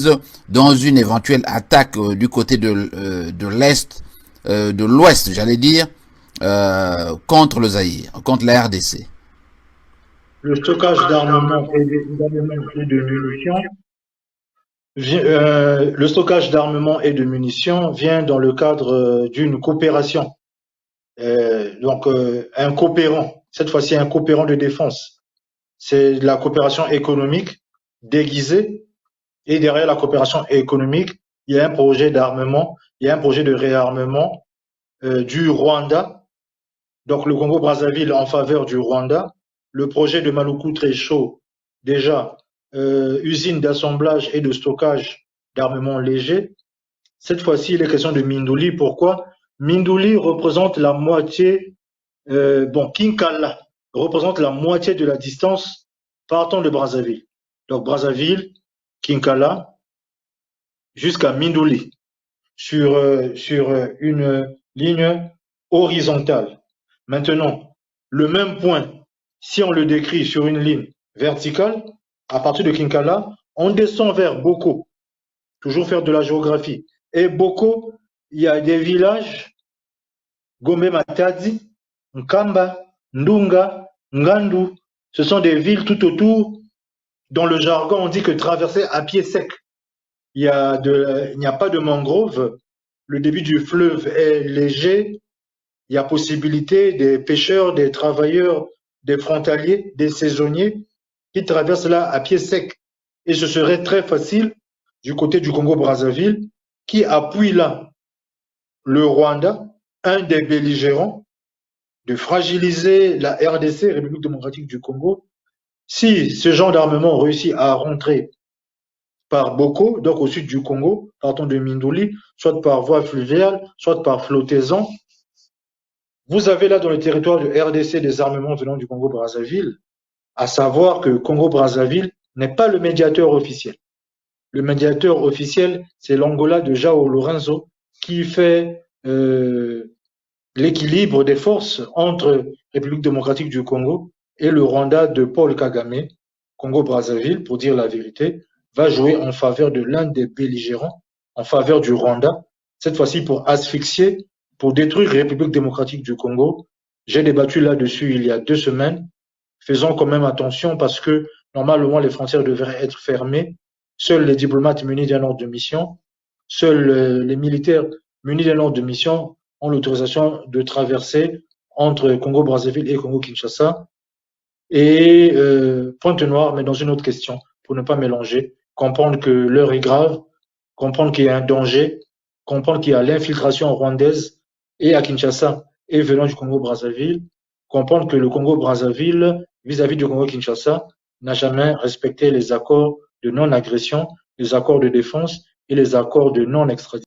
prise dans une éventuelle attaque du côté de l'Est, de l'Ouest, j'allais dire, contre le Zaïre, contre la RDC. Le stockage d'armement et de munitions le stockage d'armement et de munitions vient dans le cadre d'une coopération. Un coopérant, cette fois-ci un coopérant de défense. C'est de la coopération économique déguisée, et derrière la coopération économique, il y a un projet d'armement, il y a un projet de réarmement du Rwanda. Donc le Congo-Brazzaville en faveur du Rwanda, le projet de Maluku très chaud, déjà usine d'assemblage et de stockage d'armement léger. Cette fois-ci, il est question de Mindouli. Pourquoi? Mindouli représente la moitié, Kinkala représente la moitié de la distance partant de Brazzaville. Donc Brazzaville, Kinkala, jusqu'à Mindouli, sur une ligne horizontale. Maintenant, le même point, si on le décrit sur une ligne verticale, à partir de Kinkala, on descend vers Boko, toujours faire de la géographie. Et Boko, il y a des villages, Gombe Matadi, Nkamba, Ndunga, Ngandu, ce sont des villes tout autour. Dans le jargon, on dit que traverser à pied sec. Il n'y a pas de mangrove, le début du fleuve est léger, il y a possibilité des pêcheurs, des travailleurs, des frontaliers, des saisonniers qui traversent là à pied sec. Et ce serait très facile du côté du Congo-Brazzaville qui appuie là le Rwanda, un des belligérants, de fragiliser la RDC, République démocratique du Congo. Si ce genre d'armement réussit à rentrer par Boko, donc au sud du Congo, partant de Mindouli, soit par voie fluviale, soit par flottaison. Vous avez là dans le territoire de RDC des armements venant du Congo-Brazzaville, à savoir que Congo-Brazzaville n'est pas le médiateur officiel. Le médiateur officiel, c'est l'Angola de João Lourenço qui fait l'équilibre des forces entre République démocratique du Congo et le Rwanda de Paul Kagame. Congo-Brazzaville, pour dire la vérité, va jouer en faveur de l'un des belligérants, en faveur du Rwanda, cette fois-ci pour asphyxier, pour détruire la République démocratique du Congo. J'ai débattu là-dessus il y a 2 semaines. Faisons quand même attention parce que normalement les frontières devraient être fermées. Seuls les diplomates munis d'un ordre de mission, seuls les militaires munis d'un ordre de mission ont l'autorisation de traverser entre Congo-Brazzaville et Congo-Kinshasa. Et Pointe-Noire, mais dans une autre question, pour ne pas mélanger, comprendre que l'heure est grave, comprendre qu'il y a un danger, comprendre qu'il y a l'infiltration rwandaise et à Kinshasa et venant du Congo-Brazzaville, comprendre que le Congo-Brazzaville, vis-à-vis du Congo-Kinshasa, n'a jamais respecté les accords de non-agression, les accords de défense et les accords de non-extradition.